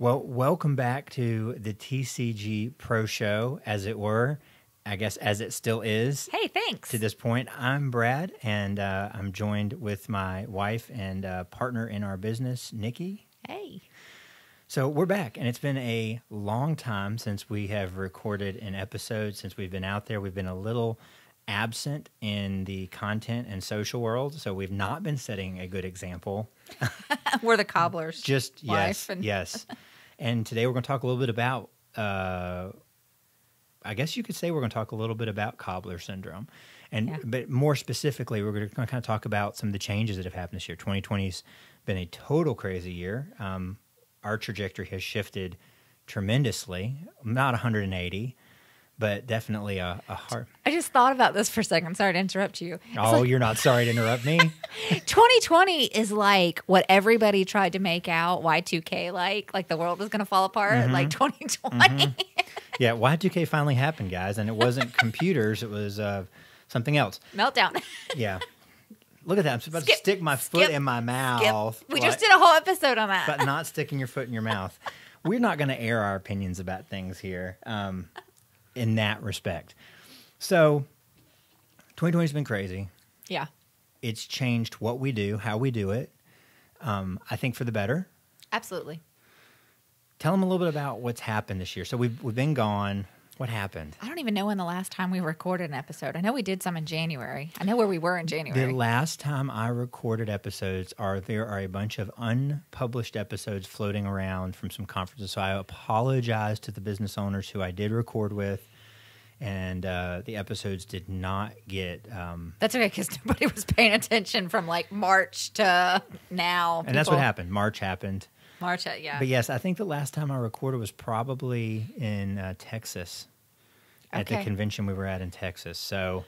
Well, welcome back to the TCG Pro Show, as it were, I guess as it still is. Hey, thanks. To this point, I'm Brad, and I'm joined with my wife and partner in our business, Nikki. Hey. So we're back, and it's been a long time since we have recorded an episode, since we've been out there. We've been a little absent in the content and social world, so we've not been setting a good example. We're the Cobbler's Just, wife. yes. And today we're going to talk a little bit about, I guess you could say we're going to talk a little bit about Cobbler syndrome. But more specifically, we're going to kind of talk about some of the changes that have happened this year. 2020's been a total crazy year. Our trajectory has shifted tremendously, not 180, but definitely a hard... I just thought about this for a second. Sorry to interrupt you. Oh, you're not sorry to interrupt me? 2020 is like what everybody tried to make out Y2K like the world was going to fall apart, like 2020. Mm-hmm. Yeah, Y2K finally happened, guys, and it wasn't computers, it was something else. Meltdown. Yeah. Look at that. I'm about to stick my foot in my mouth. We just did a whole episode on that. But not sticking your foot in your mouth. We're not going to air our opinions about things here in that respect. So 2020 has been crazy. Yeah. It's changed what we do, how we do it, I think for the better. Absolutely. Tell them a little bit about what's happened this year. So we've been gone. What happened? I don't even know when the last time we recorded an episode. I know we did some in January. I know where we were in January. The last time I recorded episodes there are a bunch of unpublished episodes floating around from some conferences. So I apologize to the business owners who I did record with, and the episodes did not get... That's okay, because nobody was paying attention from like March to now. And that's what happened. March happened. Yeah. But yes, I think the last time I recorded was probably in Texas at the convention we were at in Texas. So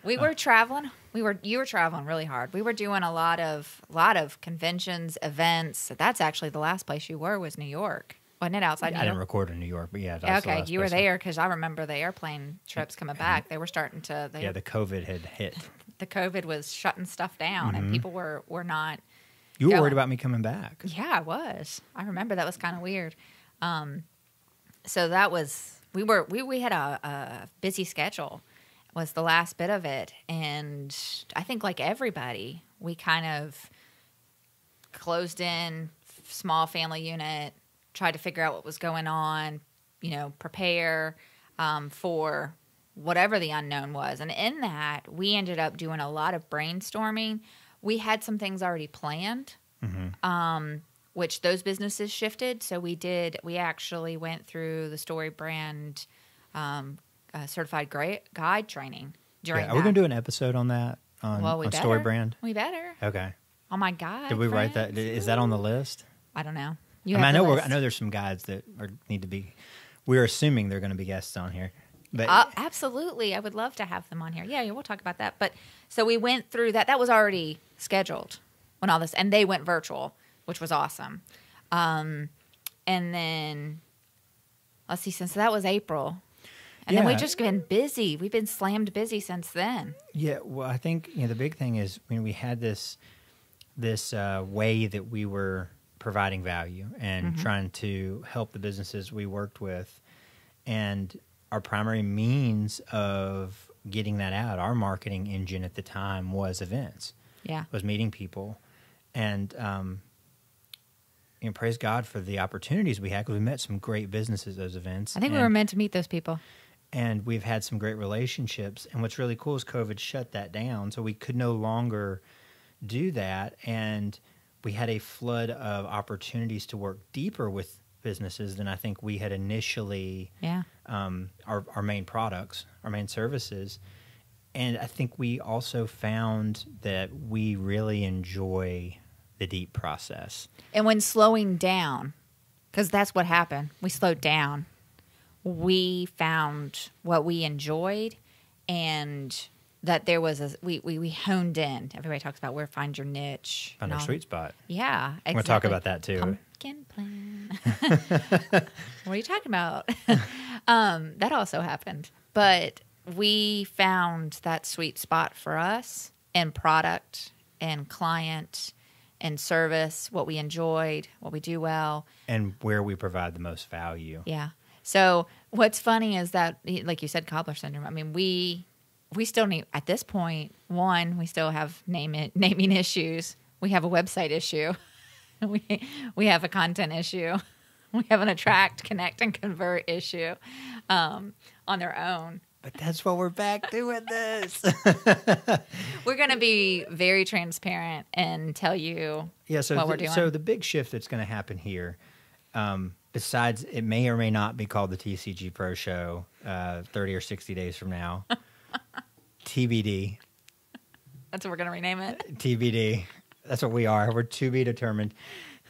we were traveling. You were traveling really hard. We were doing a lot of conventions, events. That's actually the last place you were was New York. Wasn't it outside New York? I didn't record in New York, but yeah. That's okay, you were there because I remember the airplane trips coming back. They were starting to... the COVID had hit. The COVID was shutting stuff down, and people were not... You were worried about me coming back. Yeah, I was. I remember that was kind of weird. So that was... We had a busy schedule was the last bit of it. And I think like everybody, we kind of closed in, small family unit, tried to figure out what was going on, prepare for whatever the unknown was. And in that, we ended up doing a lot of brainstorming. We had some things already planned, which those businesses shifted. So we actually went through the ReBrand certified guide training during that. Are we going to do an episode on that, on ReBrand? We better. Okay. Oh, my God. Did we write that? Is that on the list? I don't know. I know there's some guides that need to be. We're assuming they're going to be guests on here. But absolutely, I would love to have them on here. Yeah, we'll talk about that. But so we went through that. That was already scheduled when all this, and they went virtual, which was awesome. And then let's see, since that was April, and then we've just been busy. We've been slammed busy since then. Yeah, well, I think the big thing is we had this way that we were providing value and trying to help the businesses we worked with, and our primary means of getting that out, our marketing engine at the time was events. Yeah. Was meeting people. And praise God for the opportunities we had, because we met some great businesses at those events. I think we were meant to meet those people. And we've had some great relationships. And what's really cool is COVID shut that down, so we could no longer do that. And we had a flood of opportunities to work deeper with businesses than I think we had initially. Yeah. Our main products, our main services. And I think we also found that we really enjoy the deep process. And when slowing down, because that's what happened, we slowed down. We found what we enjoyed, and that there was we honed in. Everybody talks about where find your niche. Find our sweet spot. Yeah, exactly. I'm going to talk about that too. Pumpkin plan. What are you talking about? That also happened. But we found that sweet spot for us in product and client and service, what we enjoyed, what we do well. And where we provide the most value. Yeah. So what's funny is that, like you said, Cobbler syndrome. I mean, we still need, at this point, one, we still have naming issues. We have a website issue. We have a content going We have an attract, connect, and convert issue on their own. But that's what we're back to with this. We're going to be very transparent and tell you what we're doing. So the big shift that's going to happen here, besides it may or may not be called the TCG Pro Show 30 or 60 days from now, TBD. That's what we're going to rename it. TBD. That's what we are. We're to be determined.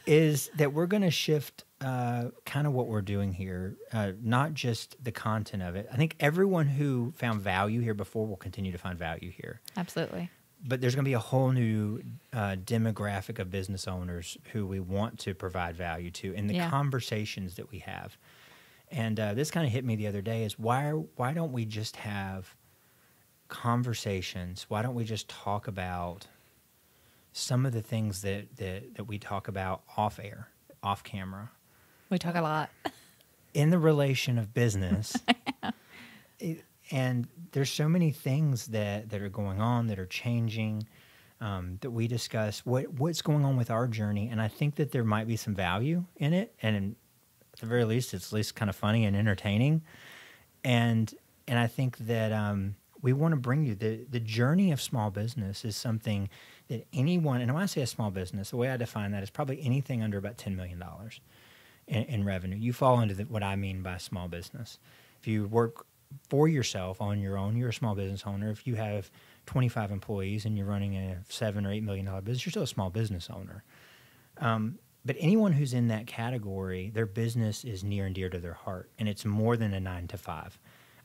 Is that we're going to shift kind of what we're doing here, not just the content of it. I think everyone who found value here before will continue to find value here. Absolutely. But there's going to be a whole new demographic of business owners who we want to provide value to in the conversations that we have. And this kind of hit me the other day is why don't we just have conversations? Why don't we just talk about some of the things that we talk about off air, off camera? We talk a lot. In the relation of business. And there's so many things that are going on, that are changing, that we discuss what's going on with our journey. And I think that there might be some value in it. And at the very least, it's at least kind of funny and entertaining. And I think that we want to bring you the journey of small business is something that anyone, and when I say a small business, the way I define that is probably anything under about $10 million in revenue. You fall into what I mean by small business. If you work for yourself on your own, you're a small business owner. If you have 25 employees and you're running a $7 or $8 million business, you're still a small business owner. But anyone who's in that category, their business is near and dear to their heart, and it's more than a 9 to 5.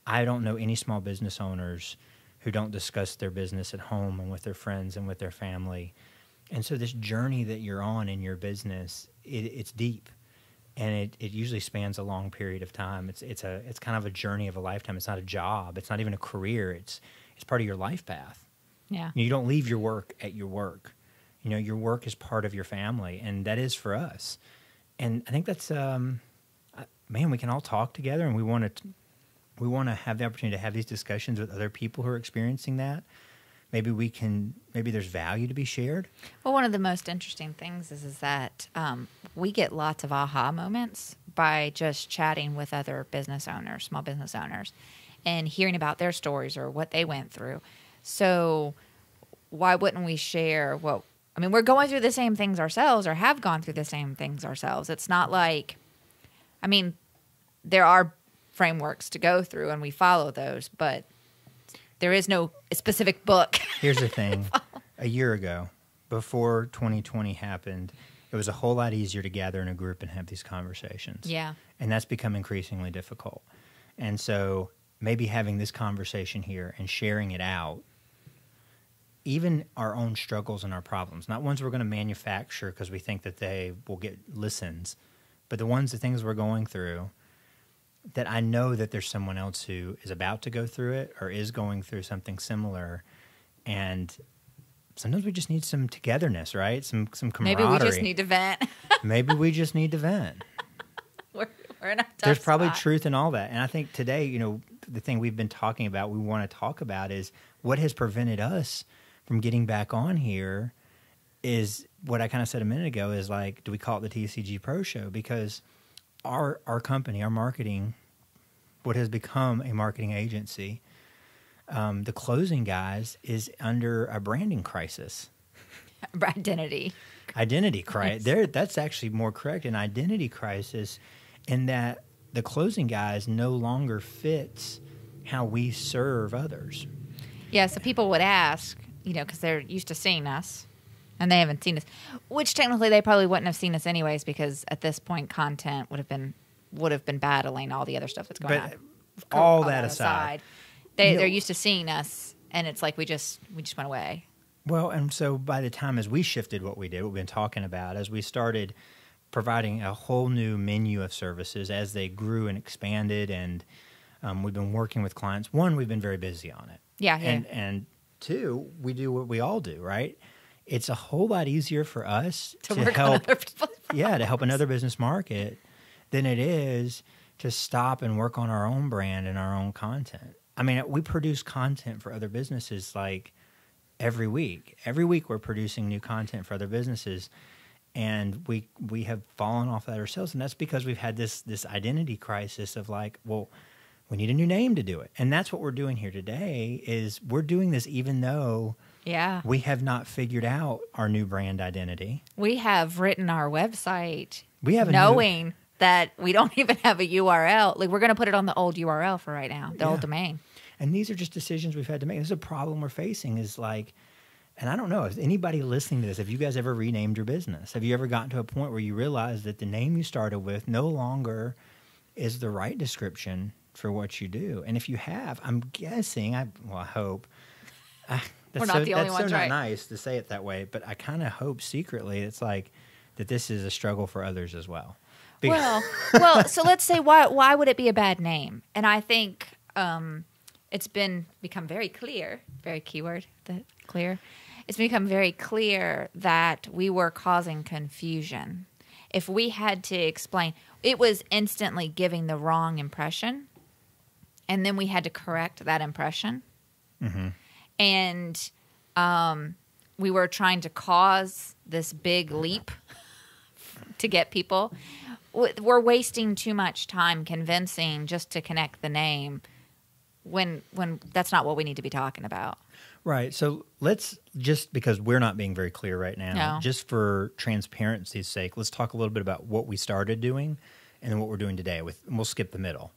I don't know any small business owners who don't discuss their business at home and with their friends and with their family. And so this journey that you're on in your business, it's deep. And it usually spans a long period of time. It's kind of a journey of a lifetime. It's not a job. It's not even a career. It's part of your life path. Yeah. You don't leave your work at your work. You know, your work is part of your family, and that is for us. And I think that's man, we can all talk together, and we want to have the opportunity to have these discussions with other people who are experiencing that. Maybe there's value to be shared. Well, one of the most interesting things is that we get lots of aha moments by just chatting with other business owners, small business owners, and hearing about their stories or what they went through. So why wouldn't we share we're going through the same things ourselves or have gone through the same things ourselves. It's not like, there are frameworks to go through and we follow those, but there is no specific book. Here's the thing. A year ago, before 2020 happened, it was a whole lot easier to gather in a group and have these conversations. Yeah. And that's become increasingly difficult. And so maybe having this conversation here and sharing it out, even our own struggles and our problems, not ones we're going to manufacture because we think that they will get listens, but the things we're going through, that I know that there's someone else who is about to go through it or is going through something similar. And sometimes we just need some togetherness, right? Some camaraderie. Maybe we just need to vent. Maybe we just need to vent. We're in a tough There's probably spot. truth in all that. And I think today, the thing we've been talking about, we want to talk about is what has prevented us from getting back on here is what I kind of said a minute ago is like, do we call it the TCG Pro Show? Because our company, our marketing, what has become a marketing agency, the Closing Guys is under a branding crisis. Identity crisis. That's actually more correct, an identity crisis, in that the Closing Guys no longer fits how we serve others. Yeah, so people would ask, because they're used to seeing us, and they haven't seen us, which technically they probably wouldn't have seen us anyways, because at this point, content would have been battling all the other stuff that's going on. All that aside, they're used to seeing us, and it's like we just went away. Well, and so by the time as we shifted what we did, what we've been talking about, as we started providing a whole new menu of services as they grew and expanded, and we've been working with clients. One, we've been very busy on it. Yeah. And two, we do what we all do, right? it's a whole lot easier for us to work on other people's to help another business market than it is to stop and work on our own brand and our own content. I mean, we produce content for other businesses like every week. Every week we're producing new content for other businesses, and we have fallen off that ourselves, and that's because we've had this identity crisis of like, well, we need a new name to do it. And that's what we're doing here today is we're doing this even though we have not figured out our new brand identity. We have written our website knowing that we don't even have a URL. Like, we're going to put it on the old URL for right now, the old domain. And these are just decisions we've had to make. This is a problem we're facing is like, and I don't know, is anybody listening to this, have you guys ever renamed your business? Have you ever gotten to a point where you realize that the name you started with no longer is the right description for what you do? And if you have, I'm guessing, I hope. We're not the only ones, right? That's so not right? nice to say it that way, but I kind of hope secretly it's like that this is a struggle for others as well. Well, so let's say why would it be a bad name? And I think it's become very clear, very keyword, clear. It's become very clear that we were causing confusion. If we had to explain, it was instantly giving the wrong impression, and then we had to correct that impression. Mm-hmm. And we were trying to cause this big leap to get people. We're wasting too much time convincing just to connect the name when that's not what we need to be talking about. Right. So let's just, because we're not being very clear right now, just for transparency's sake, let's talk a little bit about what we started doing and then what we're doing today. And we'll skip the middle.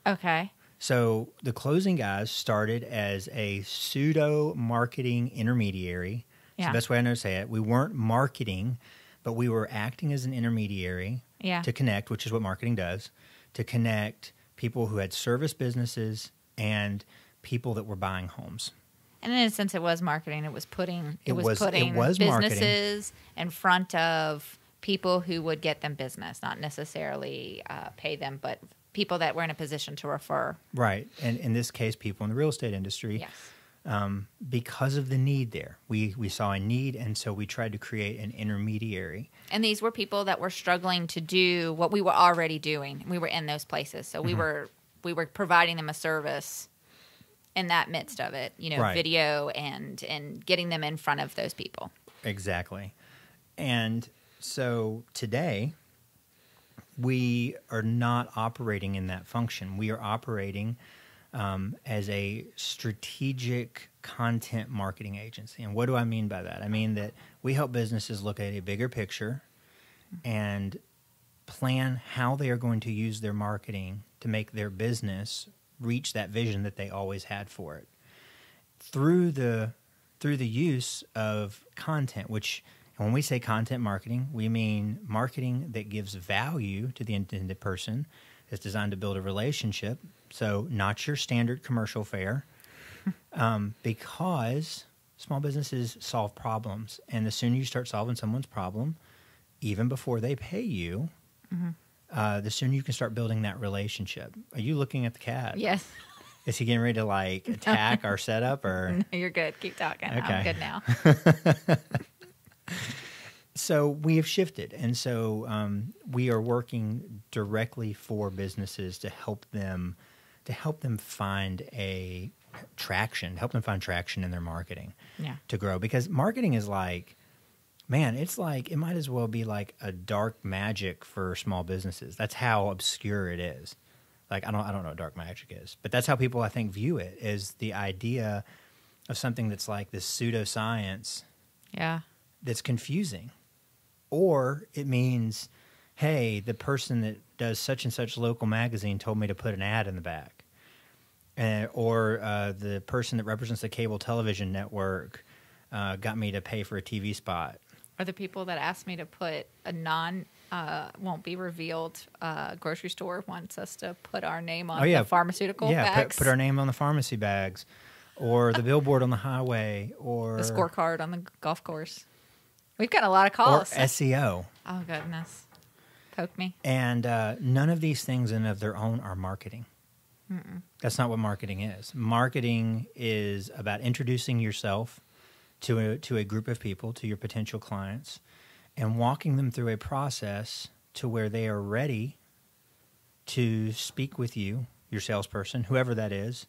Okay. So the Closing Guys started as a pseudo-marketing intermediary. It's the best way I know to say it. We weren't marketing, but we were acting as an intermediary to connect, which is what marketing does, to connect people who had service businesses and people that were buying homes. And in a sense, it was marketing. It was putting businesses in front of people who would get them business, not necessarily pay them, but people that were in a position to refer. Right. And in this case, people in the real estate industry. Yes. Because of the need there. We saw a need, and so we tried to create an intermediary. And these were people that were struggling to do what we were already doing. We were in those places. So we were providing them a service in that midst of it, video and getting them in front of those people. Exactly. And so today, we are not operating in that function. We are operating as a strategic content marketing agency. And what do I mean by that? I mean that we help businesses look at a bigger picture and plan how they are going to use their marketing to make their business reach that vision that they always had for it. Through the use of content, which when we say content marketing, we mean marketing that gives value to the intended person. It's designed to build a relationship. So not your standard commercial fare, because small businesses solve problems. And the sooner you start solving someone's problem, even before they pay you, the sooner you can start building that relationship. Are you looking at the cat? Yes. Is he getting ready to attack our setup? Or no, you're good. Keep talking. Okay. I'm good now. So we have shifted, and so we are working directly for businesses to help them find traction in their marketing, to grow. Because marketing is like, man, it's like it might as well be like a dark magic for small businesses. That's how obscure it is. Like I don't know what dark magic is, but that's how people I think view it, is the idea of something that's like this pseudoscience. Yeah. That's confusing. Or it means, hey, the person that does such and such local magazine told me to put an ad in the back. Or the person that represents the cable television network got me to pay for a TV spot. Or the people that asked me to put a won't be revealed grocery store wants us to put our name on the pharmaceutical bags. Put our name on the pharmacy bags. Or the billboard on the highway. Or the scorecard on the golf course. We've got a lot of calls. Or SEO. Oh, goodness. Poke me. And none of these things in and of their own are marketing. That's not what marketing is. Marketing is about introducing yourself to a group of people, to your potential clients, and walking them through a process to where they are ready to speak with you, your salesperson, whoever that is,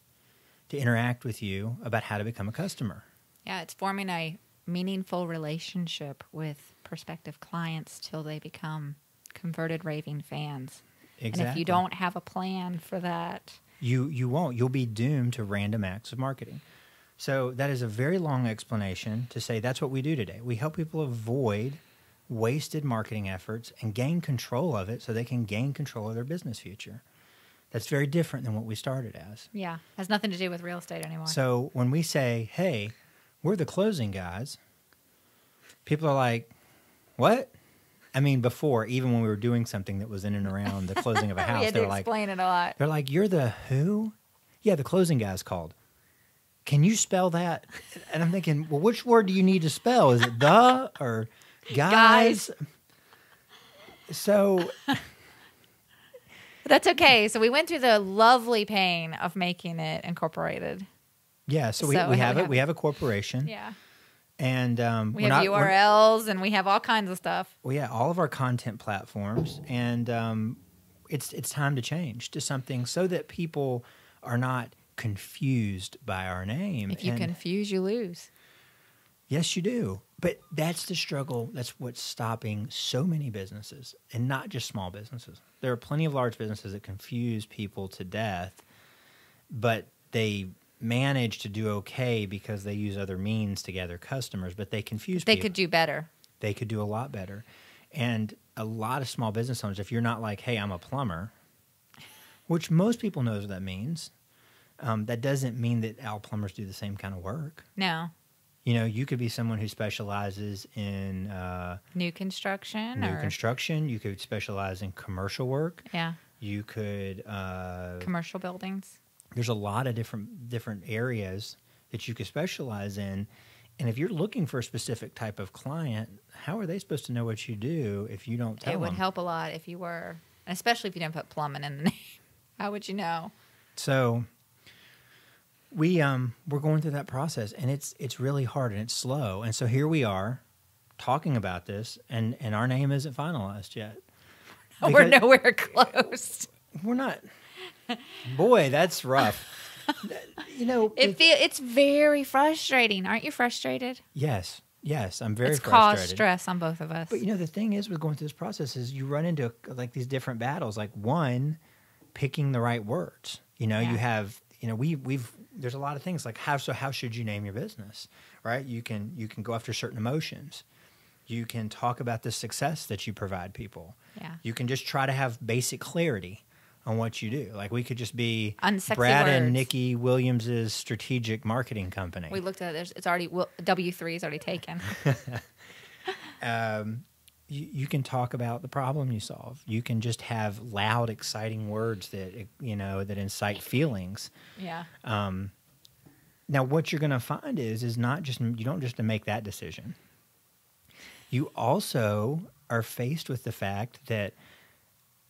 to interact with you about how to become a customer. Yeah, it's forming a meaningful relationship with prospective clients till they become converted raving fans. Exactly. And if you don't have a plan for that, you won't. You'll be doomed to random acts of marketing. So that is a very long explanation to say that's what we do today. We help people avoid wasted marketing efforts and gain control of it so they can gain control of their business future. That's very different than what we started as. yeah, has nothing to do with real estate anymore. So when we say, hey, we're the closing guys, people are like, what? I mean, before, even when we were doing something that was in and around the closing of a house, we had to explain it a lot. They're like, you're the who? Yeah, the closing guy's called. Can you spell that? And I'm thinking, well, which word do you need to spell? Is it the or guys? So that's okay. So we went through the lovely pain of making it incorporated. Yeah, so we have it. We have a corporation. Yeah. And we have URLs and we have all kinds of stuff. Well, yeah, all of our content platforms. And it's time to change to something so that people are not confused by our name. If you confuse, you lose. Yes, you do. But that's the struggle. That's what's stopping so many businesses, and not just small businesses. There are plenty of large businesses that confuse people to death, but they manage to do okay because they use other means to gather customers, but they confuse people. They could do better. They could do a lot better. And a lot of small business owners, if you're not like, hey, I'm a plumber, which most people knows what that means, that doesn't mean that all plumbers do the same kind of work. No. You know, you could be someone who specializes in new construction. Construction. You could specialize in commercial work. Yeah. You could commercial buildings. There's a lot of different areas that you could specialize in. And if you're looking for a specific type of client, how are they supposed to know what you do if you don't tell them? It would help a lot if you were, especially if you didn't put plumbing in the name. How would you know? So we're going through that process, and it's really hard and it's slow. And so here we are talking about this, and our name isn't finalized yet. We're nowhere close. We're not. Boy, that's rough. You know, it's very frustrating. Aren't you frustrated? Yes, I'm very frustrated. It's caused stress on both of us. But you know, the thing is with going through this process is you run into like these different battles. Like one, picking the right words. You know, you have. You know, there's a lot of things like how should you name your business, right? You can go after certain emotions. You can talk about the success that you provide people. Yeah. You can just try to have basic clarity on what you do. Like we could just be unsexy Brad words. And Nikki Williams's strategic marketing company. We looked at it. It's already W3 is already taken. You can talk about the problem you solve. You can just have loud, exciting words that that incite feelings. Yeah. Now, what you're going to find is not just you don't just make that decision. You also are faced with the fact that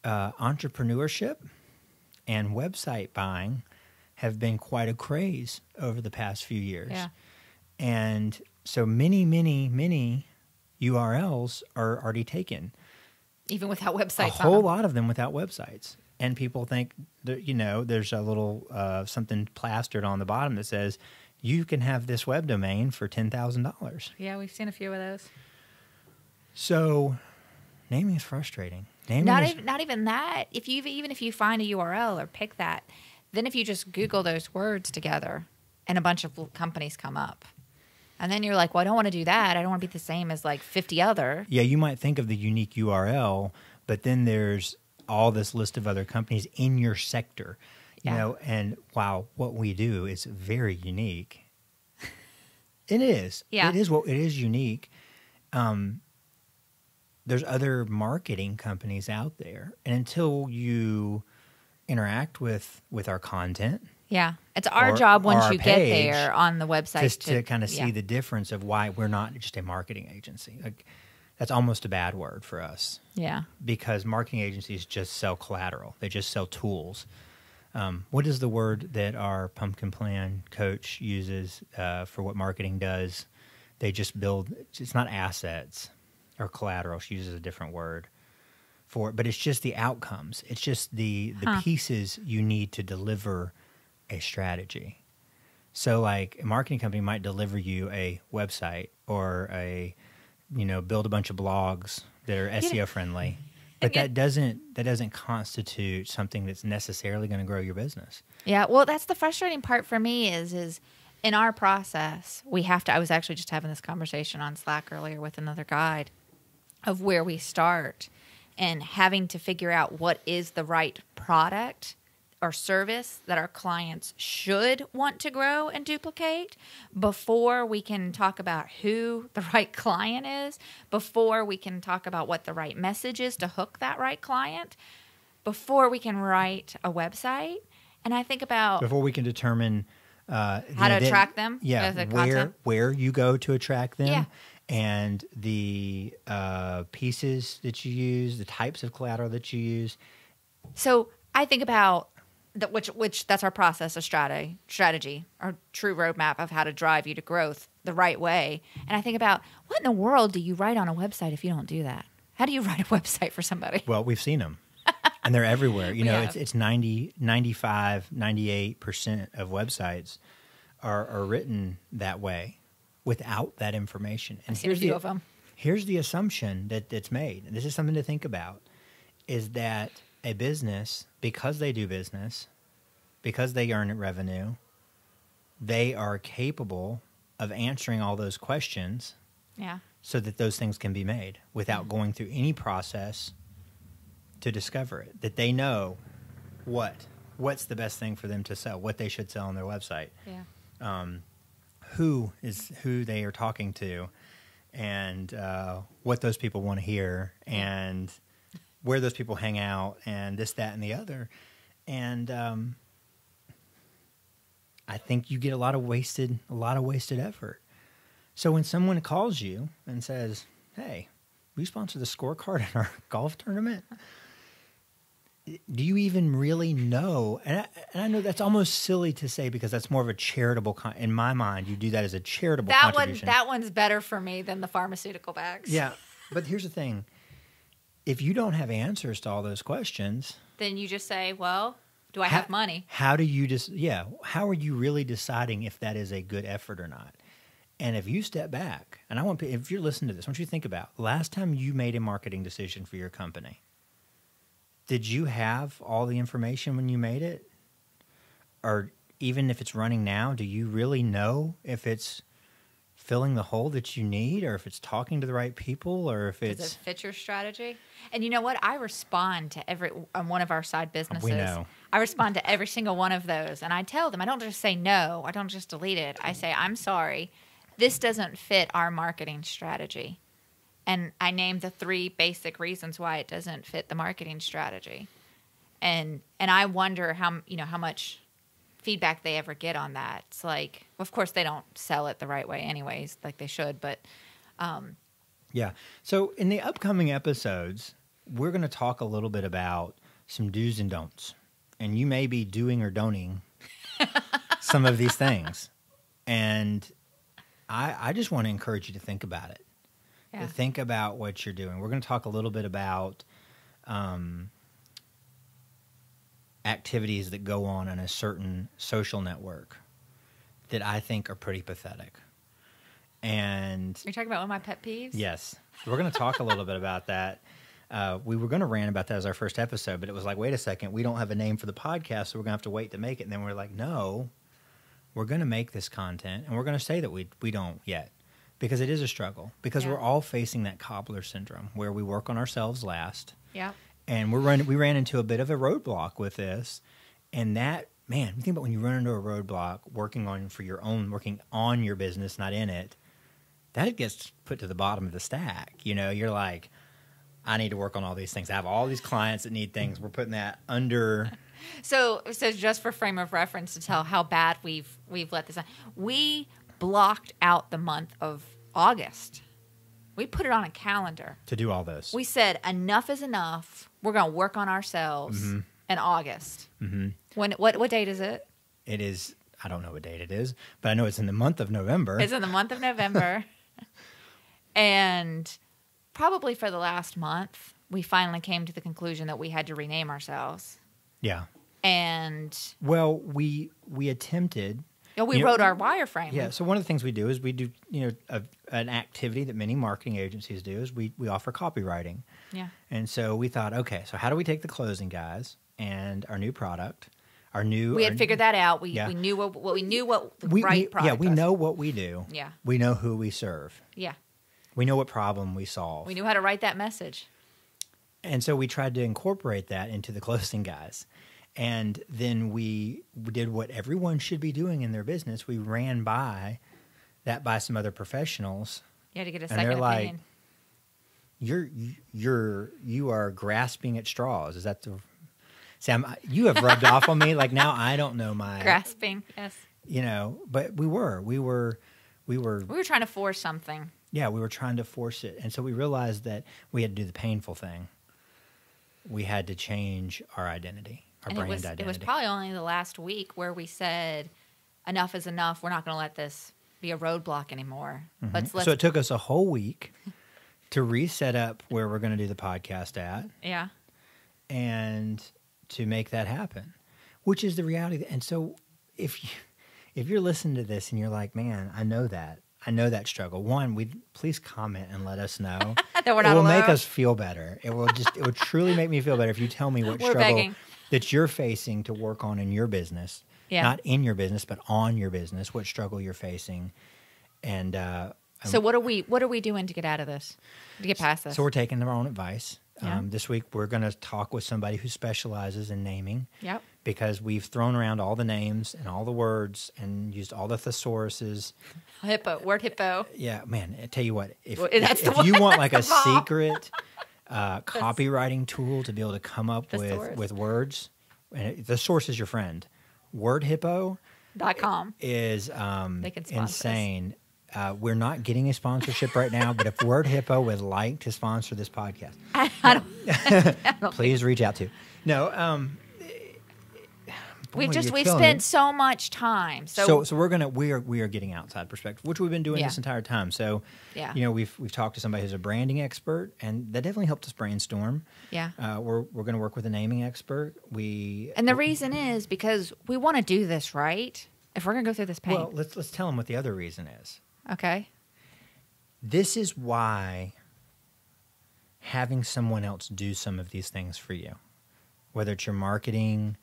entrepreneurship and website buying have been quite a craze over the past few years. Yeah. And so many URLs are already taken. Even without websites. A whole lot of them without websites. And people think that, there's a little something plastered on the bottom that says, you can have this web domain for $10,000. Yeah, we've seen a few of those. So naming is frustrating. Not even that. Even if you find a URL or pick that, then if you just Google those words together and a bunch of companies come up. And then you're like, well, I don't want to do that. I don't want to be the same as like 50 other. Yeah, you might think of the unique URL, but then there's all this list of other companies in your sector. And wow, what we do is very unique. It is. Yeah. It is unique. There's other marketing companies out there. And until you interact with our content. Yeah. It's our job once you get there on the website. Just to kind of see the difference of why we're not just a marketing agency. Like, that's almost a bad word for us. Yeah. Because marketing agencies just sell collateral. They just sell tools. What is the word that our Pumpkin Plan coach uses for what marketing does? They just build. It's not assets or collateral. She uses a different word for it, but it's just the outcomes. It's just the pieces you need to deliver a strategy. So like a marketing company might deliver you a website or build a bunch of blogs that are SEO friendly, but that doesn't constitute something that's necessarily going to grow your business. Yeah, well, that's the frustrating part for me is in our process, we have to, I was actually just having this conversation on Slack earlier with another guide of where we start and having to figure out what is the right product or service that our clients should want to grow and duplicate before we can talk about who the right client is, before we can talk about what the right message is to hook that right client, before we can write a website. And I think about... Before we can determine... how to attract them? Yeah, where you go to attract them. Yeah. And the pieces that you use, the types of collateral that you use. So I think about... Which that's our process, a strategy, our true roadmap of how to drive you to growth the right way. And I think about, what in the world do you write on a website if you don't do that? How do you write a website for somebody? Well, we've seen them, and they're everywhere. It's 90, 95, 98% of websites are written that way without that information. And I've seen a few of them. Here's the assumption that's made, and this is something to think about, is that a business, because they do business, because they earn revenue, they are capable of answering all those questions so that those things can be made without going through any process to discover it. That they know what's the best thing for them to sell, what they should sell on their website, who they are talking to, and what those people want to hear, and where those people hang out, and this, that, and the other. And I think you get a lot of wasted effort. So when someone calls you and says, "Hey, will you sponsor the scorecard in our golf tournament?" Do you even really know? And I know that's almost silly to say because that's more of a charitable. In my mind, you do that as a charitable contribution. That one's better for me than the pharmaceutical bags. Yeah, but here's the thing. If you don't have answers to all those questions, then you just say, well, do I have money? How do you how are you really deciding if that is a good effort or not? And if you step back, and if you're listening to this, I want you to think about the last time you made a marketing decision for your company. Did you have all the information when you made it? Or even if it's running now, do you really know if it's filling the hole that you need, or if it's talking to the right people, or if it's... Does it fit your strategy? And you know what? I respond to on one of our side businesses. We know. I respond to every single one of those. And I tell them, I don't just say no. I don't just delete it. I say, I'm sorry. This doesn't fit our marketing strategy. And I name the 3 basic reasons why it doesn't fit the marketing strategy. And I wonder how much feedback they ever get on that. It's like, of course, they don't sell it the right way anyways, like they should, but... Yeah. So in the upcoming episodes, we're going to talk a little bit about some do's and don'ts. And you may be doing or don'ting some of these things. And I just want to encourage you to think about it. Yeah. To think about what you're doing. We're going to talk a little bit about activities that go on in a certain social network that I think are pretty pathetic. And you're talking about one of my pet peeves? Yes. We're going to talk a little bit about that. We were going to rant about that as our first episode, but it was like, wait a second, we don't have a name for the podcast, so we're going to have to wait to make it. And then we're like, no, we're going to make this content, and we're going to say that we don't yet, because it is a struggle. Because we're all facing that Cobbler syndrome, where we work on ourselves last. Yeah. And we ran into a bit of a roadblock with this. And that, man, you think about when you run into a roadblock working on your business, not in it, that gets put to the bottom of the stack. You're like, I need to work on all these things. I have all these clients that need things. We're putting that under. So just for frame of reference to tell how bad we've let this on, we blocked out the month of August. We put it on a calendar to do all this. We said enough is enough. We're going to work on ourselves in August. Mm-hmm. What date is it? It is. I don't know what date it is, but I know it's in the month of November. It's in the month of November. And probably for the last month, we finally came to the conclusion that we had to rename ourselves. Yeah. And well, we attempted. We wrote our wireframe. Yeah. So one of the things we do is we do, an activity that many marketing agencies do is we offer copywriting. Yeah. And so we thought, okay, so how do we take the closing guys and our new product, we had figured that out. We knew what the right product. Yeah, we know what we do. Yeah. We know who we serve. Yeah. We know what problem we solve. We knew how to write that message. And so we tried to incorporate that into the closing guys. And then we did what everyone should be doing in their business. We ran by some other professionals. Yeah, to get a second opinion. You are grasping at straws. Is that the Sam? You have rubbed off on me. Like now, I don't know my grasping. Yes. But we were trying to force something. Yeah, we were trying to force it, and so we realized that we had to do the painful thing. We had to change our identity, our brand identity. It was probably only the last week where we said, enough is enough. We're not going to let this be a roadblock anymore. Mm-hmm. So it took us a whole week to reset up where we're going to do the podcast at. Yeah. And to make that happen, which is the reality. And so if you're listening to this and you're like, man, I know that struggle. One, please comment and let us know. That we're not alone. Make us feel better. It will truly make me feel better if you tell me what struggle begging. that you're facing to work on in your business. Yeah. Not in your business, but on your business, what struggle you're facing. And so what are we doing to get out of this? To get past this? So we're taking our own advice. Yeah. This week we're going to talk with somebody who specializes in naming. Yep. Because we've thrown around all the names and all the words and used all the thesauruses. Word hippo. Yeah, man, I tell you what, if you want like a secret copywriting tool to be able to come up with words, and the source is your friend. WordHippo.com is they can insane. We're not getting a sponsorship right now, but if Word Hippo would like to sponsor this podcast, please reach out to. No, we've spent so much time. So we are getting outside perspective, which we've been doing this entire time. So we've talked to somebody who's a branding expert, and that definitely helped us brainstorm. Yeah, we're going to work with a naming expert. And the reason is because we want to do this right. If we're going to go through this pain, well, let's tell them what the other reason is. Okay. This is why having someone else do some of these things for you, whether it's your marketing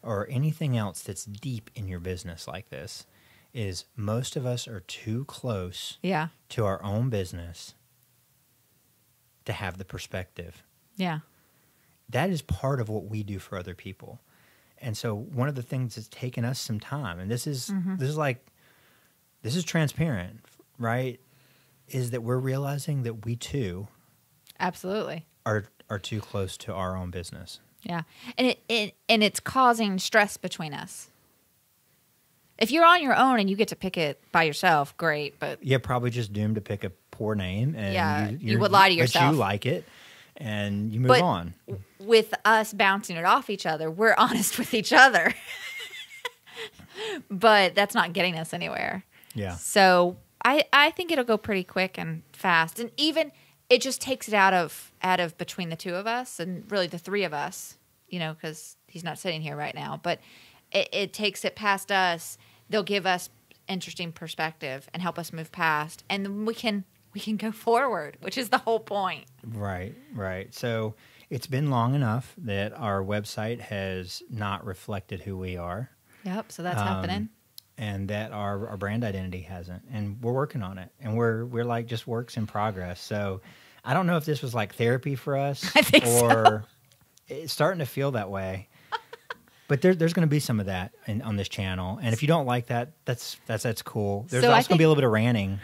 or anything else that's deep in your business like this, is most of us are too close to our own business to have the perspective. Yeah. That is part of what we do for other people. And so one of the things that's taken us some time, and this is transparent, right? Is that we're realizing that we too absolutely are too close to our own business. Yeah. And it's causing stress between us. If you're on your own and you get to pick it by yourself, great, but you're probably just doomed to pick a poor name, and you would lie to yourself. But you like it, and you move on. With us bouncing it off each other, we're honest with each other. But that's not getting us anywhere. Yeah. So I think it'll go pretty quick and fast, and even it just takes it out of between the two of us, and really the three of us, because he's not sitting here right now. But it takes it past us. They'll give us interesting perspective and help us move past, and then we can go forward, which is the whole point. Right. So it's been long enough that our website has not reflected who we are. Yep. So that's happening. And that our brand identity hasn't, and we're working on it, and we're like just works in progress. So I don't know if this was like therapy for us, I think so. It's starting to feel that way. But there's going to be some of that on this channel, and if you don't like that, that's cool. There's also going to be a little bit of ranting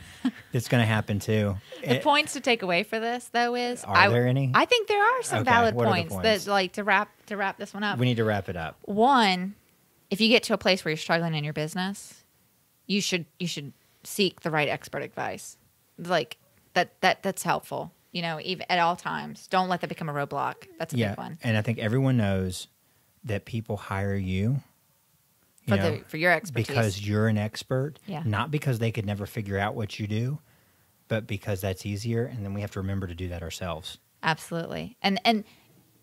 that's going to happen too. The points to take away for this, though, is are there any? I think there are some valid points that like to wrap this one up. We need to wrap it up. One, if you get to a place where you're struggling in your business, you should seek the right expert advice. Like that's helpful. Even at all times. Don't let that become a roadblock. That's a big one. And I think everyone knows that people hire you for your expertise because you're an expert, Yeah. not because they could never figure out what you do, but because that's easier, and then we have to remember to do that ourselves. Absolutely.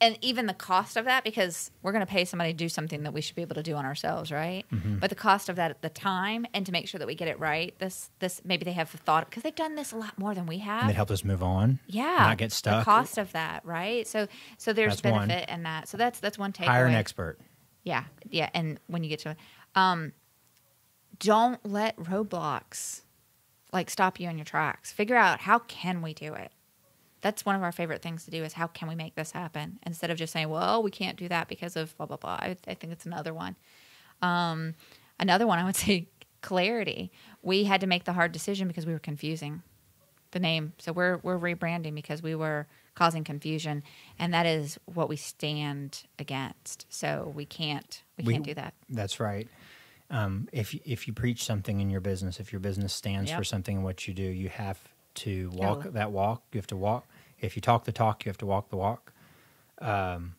And even the cost of that, because we're going to pay somebody to do something that we should be able to do on ourselves, right? Mm-hmm. But the cost of that at the time, and to make sure that we get it right, this maybe they have thought, because they've done this a lot more than we have. And it helped us move on. Yeah. Not get stuck. The cost of that, right? So there's That's benefit in that. So that's one takeaway. Hire an expert. Yeah. Yeah. And when you get to it, don't let roadblocks like stop you in your tracks. Figure out, how can we do it? That's one of our favorite things to do, is how can we make this happen? Instead of just saying, well, we can't do that because of blah, blah, blah. I think it's another one. Another one, I would say, clarity. We had to make the hard decision because we were confusing the name. So we're rebranding because we were causing confusion, and that is what we stand against. So we can't do that. That's right. If you preach something in your business, if your business stands for something in what you do, you have to walk that walk. You have to walk. If you talk the talk, you have to walk the walk. And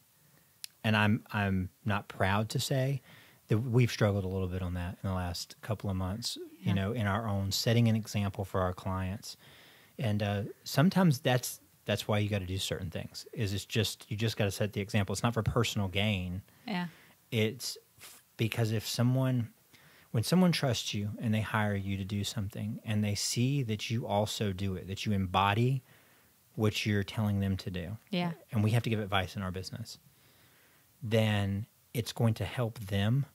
I'm not proud to say that we've struggled a little bit on that in the last couple of months, in our own setting an example for our clients. And sometimes that's why you got to do certain things. You just got to set the example. It's not for personal gain. Yeah. It's because when someone trusts you and they hire you to do something, and they see that you also do it, that you embody what you're telling them to do, and we have to give advice in our business, then it's going to help them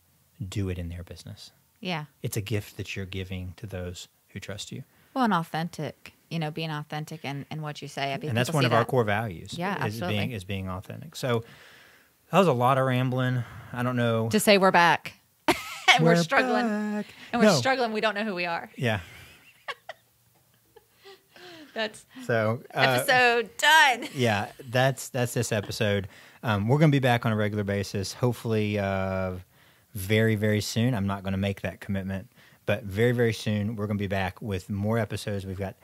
do it in their business. Yeah. It's a gift that you're giving to those who trust you. Well, and authentic, being authentic in what you say. And that's one of our core values. Yeah, absolutely. Is being authentic. So that was a lot of rambling. I don't know. To say we're back. And we're struggling. Back. And we're struggling. We don't know who we are. Yeah. That's so episode done. Yeah, that's this episode. We're going to be back on a regular basis, hopefully very, very soon. I'm not going to make that commitment, but very, very soon we're going to be back with more episodes. We've got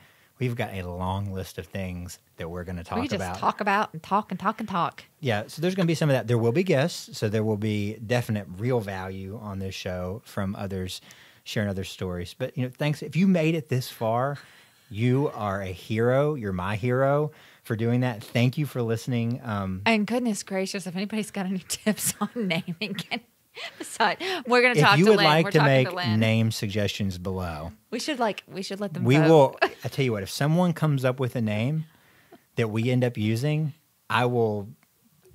a long list of things that we're going to talk about. We just talk about and talk and talk and talk. Yeah, so there's going to be some of that. There will be guests, so there will be definite real value on this show from others sharing other stories. But thanks. If you made it this far, you are a hero. You're my hero for doing that. Thank you for listening. And goodness gracious, if anybody's got any tips on naming, besides, we're going to talk to Lynn. If you would like to make name suggestions below, we should let them. We vote. Will. I tell you what. If someone comes up with a name that we end up using, I will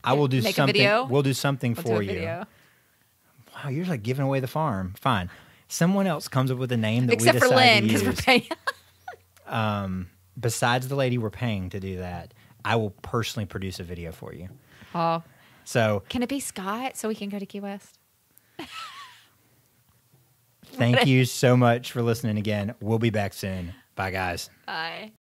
do make something. A video? We'll do something for you. Video. Wow, you're like giving away the farm. Fine. Someone else comes up with a name that Except we for decide Lynn, to use. because we're paying. Besides the lady we're paying to do that, I will personally produce a video for you. Oh. So can it be Scott so we can go to Key West? Thank you so much for listening again. We'll be back soon. Bye, guys. Bye.